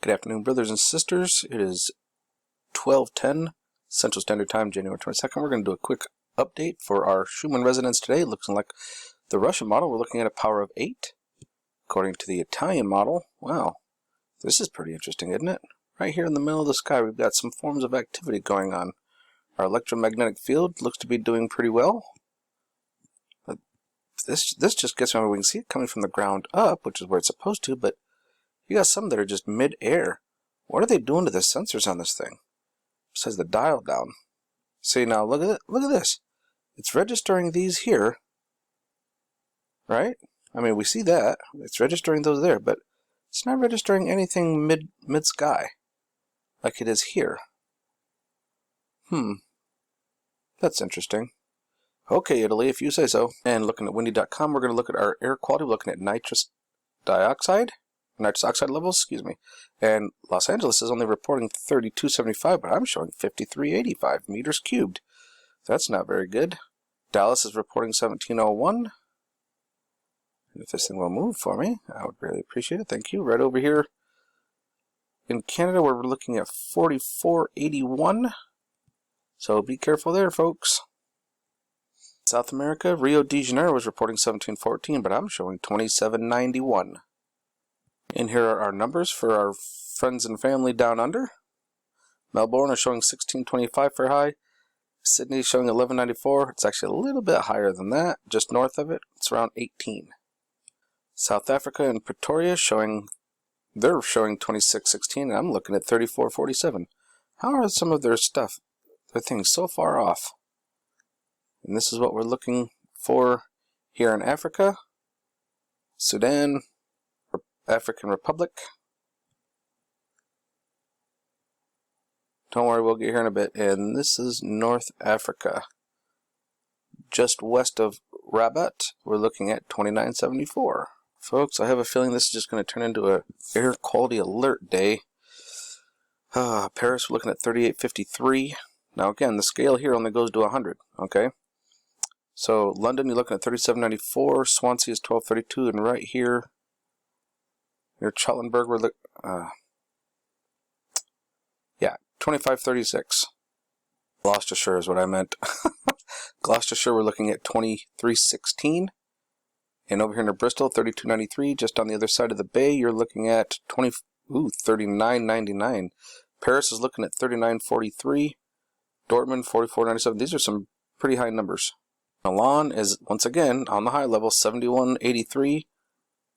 Good afternoon, brothers and sisters. It is 12:10 Central Standard Time, January 22nd. We're going to do a quick update for our Schumann resonance today. Looks like the Russian model, we're looking at a power of 8. According to the Italian model, wow, this is pretty interesting, isn't it? Right here in the middle of the sky, we've got some forms of activity going on. Our electromagnetic field looks to be doing pretty well. But this just gets me, we can see it coming from the ground up, which is where it's supposed to, but you got some that are just mid-air. What are they doing to the sensors on this thing? Besides the dial down. See, now look at it. Look at this. It's registering these here, right? I mean, we see that. It's registering those there, but it's not registering anything mid-sky like it is here. That's interesting. Okay, Italy, if you say so. And looking at windy.com, we're going to look at our air quality. We're looking at nitrous oxide levels, and Los Angeles is only reporting 3275, but I'm showing 5385 meters cubed. That's not very good. Dallas is reporting 1701. And if this thing will move for me, I would really appreciate it. Thank you. Right over here in Canada, we're looking at 4481. So be careful there, folks. South America, Rio de Janeiro was reporting 1714, but I'm showing 2791. And here are our numbers for our friends and family down under. Melbourne is showing 1625 for high. Sydney is showing 1194. It's actually a little bit higher than that. Just north of it, it's around 18. South Africa and Pretoria they're showing 2616, and I'm looking at 3447. How are some of their things so far off? And this is what we're looking for here in Africa. Sudan, African Republic. Don't worry, we'll get here in a bit. And this is North Africa. Just west of Rabat, we're looking at 2974. Folks, I have a feeling this is just going to turn into an air quality alert day. Paris, we're looking at 3853. Now again, the scale here only goes to 100, okay? So London, you're looking at 3794. Swansea is 1232, and right here, near Cheltenberg, we're 2536. Gloucestershire is what I meant. Gloucestershire, we're looking at 2316. And over here near Bristol, 3293. Just on the other side of the bay, you're looking at 3999. Paris is looking at 3943. Dortmund, 4497. These are some pretty high numbers. Milan is, once again, on the high level, 7183.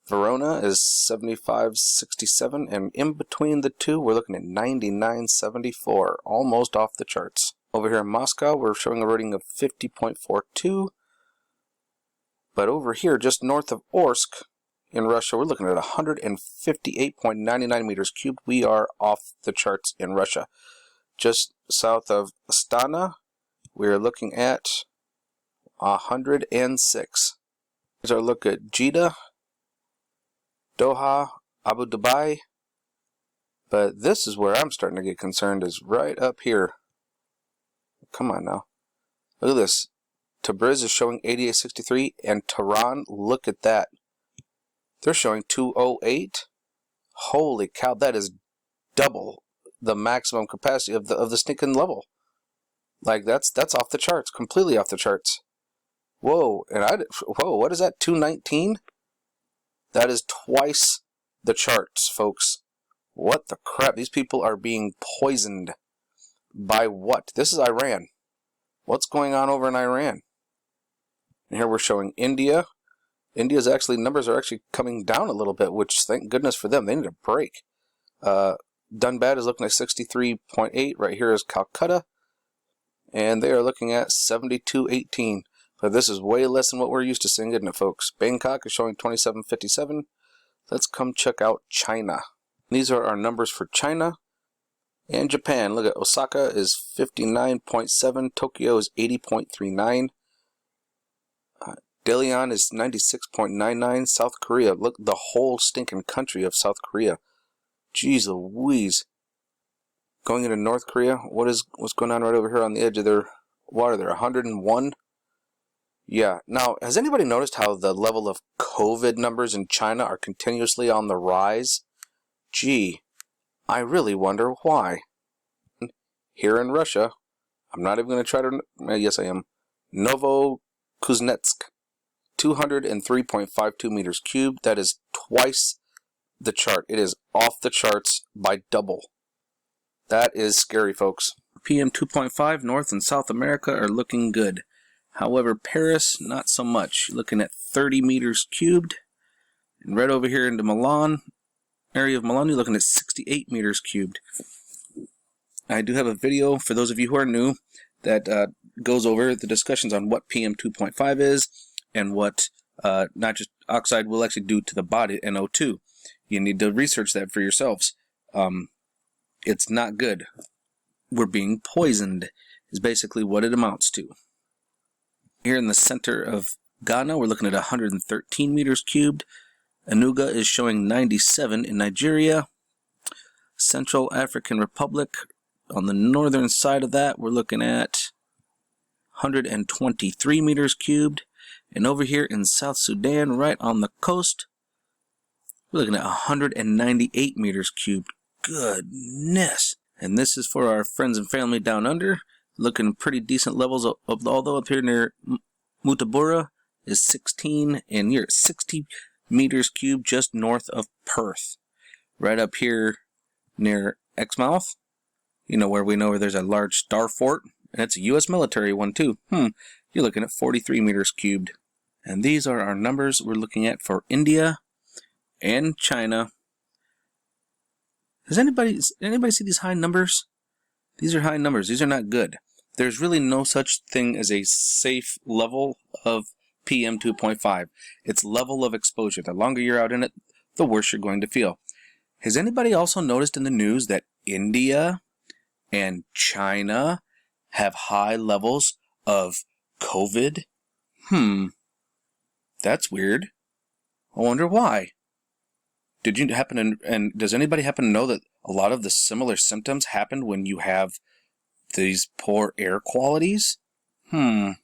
Verona is 7567, and in between the two, we're looking at 9974, almost off the charts. Over here in Moscow, we're showing a rating of 50.42, but over here, just north of Orsk in Russia, we're looking at 158.99 meters cubed. We are off the charts in Russia. Just south of Astana, we're looking at 106. Here's our look at Jeddah, Doha, Abu Dhabi, but this is where I'm starting to get concerned, is right up here. Come on now. Look at this. Tabriz is showing 8863, and Tehran, look at that. They're showing 208. Holy cow, that is double the maximum capacity of the stinking level. Like, that's off the charts, completely off the charts. Whoa, whoa, what is that, 219? That is twice the charts, folks. What the crap? These people are being poisoned. By what? This is Iran. What's going on over in Iran? And here we're showing India. India's numbers are actually coming down a little bit, which thank goodness for them. They need a break. Dunbad is looking at 63.8. Right here is Calcutta. And they are looking at 72.18. But this is way less than what we're used to seeing, isn't it, folks? Bangkok is showing 27.57. Let's come check out China. These are our numbers for China and Japan. Look at Osaka is 59.7. Tokyo is 80.39. Dalian is 96.99. South Korea, look, the whole stinking country of South Korea. Jeez Louise. Going into North Korea, what's going on right over here on the edge of their water? They're 101. Yeah. Now, has anybody noticed how the level of COVID numbers in China are continuously on the rise? Gee, I really wonder why. Here in Russia, I'm not even going to try to... yes, I am. Novokuznetsk, 203.52 meters cubed. That is twice the chart. It is off the charts by double. That is scary, folks. PM 2.5, North and South America are looking good. However, Paris, not so much. Looking at 30 meters cubed. And right over here into Milan, area of Milan, you're looking at 68 meters cubed. I do have a video, for those of you who are new, that goes over the discussions on what PM 2.5 is and what nitrous oxide will actually do to the body, NO2. You need to research that for yourselves. It's not good. We're being poisoned, is basically what it amounts to. Here in the center of Ghana, we're looking at 113 meters cubed. Enugu is showing 97 in Nigeria. Central African Republic, on the northern side of that, we're looking at 123 meters cubed. And over here in South Sudan, right on the coast, we're looking at 198 meters cubed. Goodness! And this is for our friends and family down under. Looking pretty decent levels, although up here near Mutabura is 16, and you're at 60 meters cubed just north of Perth. Right up here near Exmouth, you know, where we know where there's a large star fort, and it's a U.S. military one too. You're looking at 43 meters cubed. And these are our numbers we're looking at for India and China. Does anybody see these high numbers? These are high numbers. These are not good. There's really no such thing as a safe level of PM 2.5. It's level of exposure. The longer you're out in it, the worse you're going to feel. Has anybody also noticed in the news that India and China have high levels of COVID? That's weird. I wonder why. Did you happen to, and does anybody happen to know that a lot of the similar symptoms happen when you have these poor air qualities? Here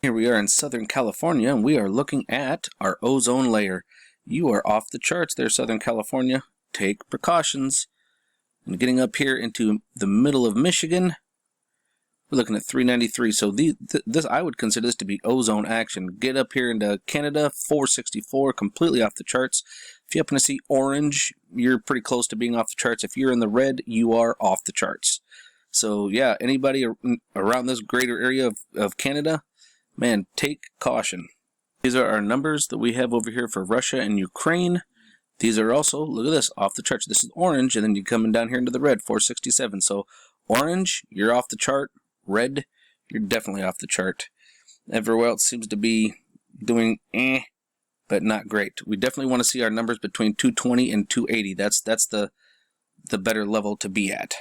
we are in Southern California, and we are looking at our ozone layer. You are off the charts there, Southern California. Take precautions. And getting up here into the middle of Michigan, we're looking at 393. So this, I would consider this to be ozone action. Get up here into Canada, 464, completely off the charts. If you happen to see orange, you're pretty close to being off the charts. If you're in the red, you are off the charts. So yeah, anybody around this greater area of Canada, man, take caution. These are our numbers that we have over here for Russia and Ukraine. These are also, look at this, off the charts. This is orange, and then you're coming down here into the red, 467. So orange, you're off the chart. Red, you're definitely off the chart. Everywhere else seems to be doing but not great. We definitely want to see our numbers between 220 and 280. That's the better level to be at.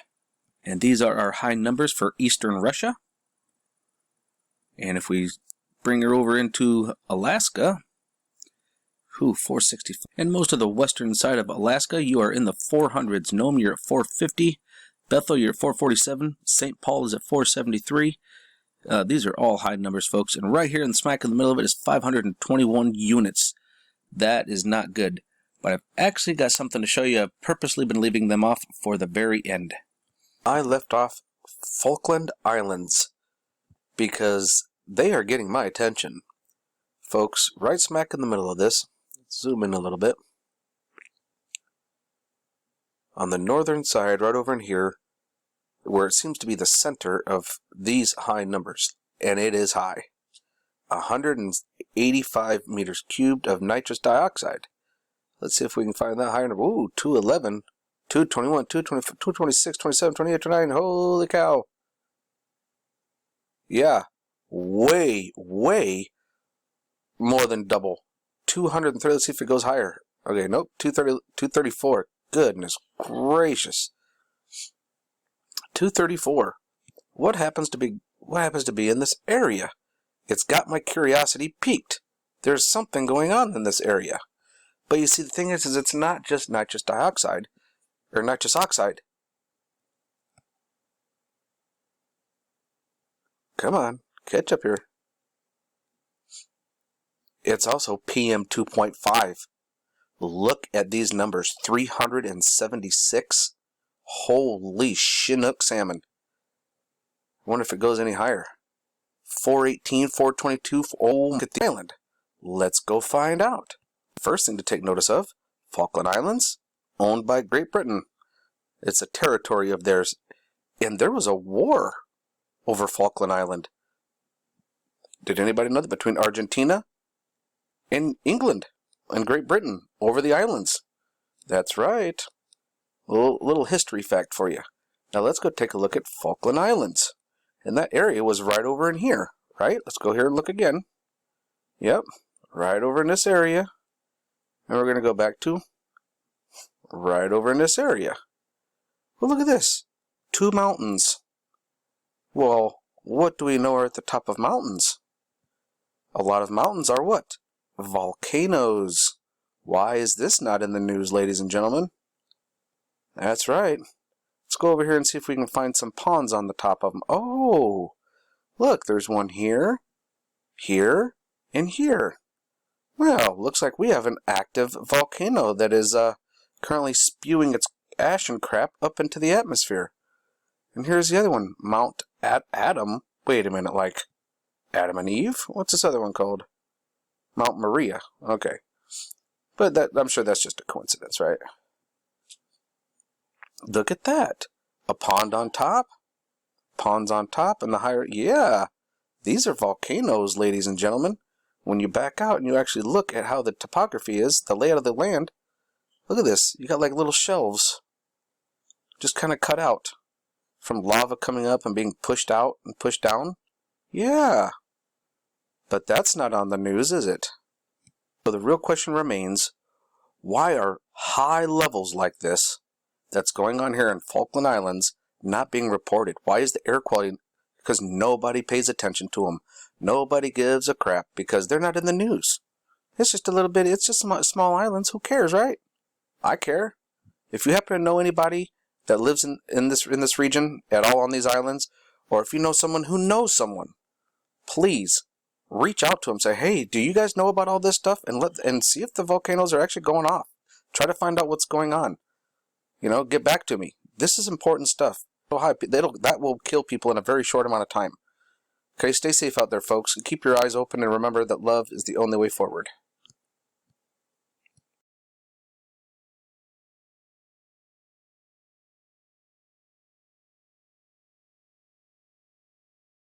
And these are our high numbers for Eastern Russia. And if we bring her over into Alaska, 460. And most of the western side of Alaska, you are in the 400s. Nome, you're at 450. Bethel, you're at 447. St. Paul is at 473. These are all high numbers, folks. And right here in smack in the middle of it is 521 units. That is not good. But I've actually got something to show you. I've purposely been leaving them off for the very end. I left off Falkland Islands because they are getting my attention. Folks, right smack in the middle of this, let's zoom in a little bit. On the northern side, right over in here, where it seems to be the center of these high numbers, and it is high. 185 meters cubed of nitrous dioxide. Let's see if we can find that higher number. Ooh, 211, 221, 224, 226, 27, 28, 29. Holy cow. Yeah, way more than double. 230, let's see if it goes higher. Okay, nope, 230, 234. Goodness gracious. 234. What happens to be in this area? It's got my curiosity piqued. There's something going on in this area. But you see, the thing is it's not just nitrous dioxide or nitrous oxide. Come on, catch up here. It's also PM 2.5. Look at these numbers, 376. Holy Chinook salmon. I wonder if it goes any higher. 418, 422, oh, look at the island. Let's go find out. First thing to take notice of, Falkland Islands, owned by Great Britain. It's a territory of theirs. And there was a war over Falkland Island. Did anybody know that? Between Argentina and England and Great Britain over the islands. That's right. Little history fact for you. Now let's go take a look at Falkland Islands. And that area was right over in here, right? Let's go here and look again. Yep, right over in this area. And we're going to go back to right over in this area. Well, look at this. 2 mountains. Well, what do we know are at the top of mountains? A lot of mountains are what? Volcanoes. Why is this not in the news, ladies and gentlemen? That's right. Let's go over here and see if we can find some ponds on the top of them. Oh, look, there's one here, here, and here. Well, looks like we have an active volcano that is currently spewing its ash and crap up into the atmosphere. And here's the other one, Mount Adam. Wait a minute, like Adam and Eve? What's this other one called? Mount Maria. Okay. But that, I'm sure that's just a coincidence, right? Look at that. A pond on top. Ponds on top and the higher... Yeah. These are volcanoes, ladies and gentlemen. When you back out and you actually look at how the topography is, the layout of the land, look at this. You got like little shelves just kind of cut out from lava coming up and being pushed out and pushed down. Yeah. But that's not on the news, is it? So the real question remains, why are high levels like this that's going on here in Falkland Islands not being reported? Why is the air quality? Because nobody pays attention to them. Nobody gives a crap because they're not in the news. It's just a little bit, it's just small islands. Who cares, right? I care. If you happen to know anybody that lives in this region at all on these islands, or if you know someone who knows someone, please reach out to them. Say, hey, do you guys know about all this stuff? And see if the volcanoes are actually going off. Try to find out what's going on. You know, get back to me. This is important stuff. That will kill people in a very short amount of time. Okay, stay safe out there, folks. Keep your eyes open and remember that love is the only way forward.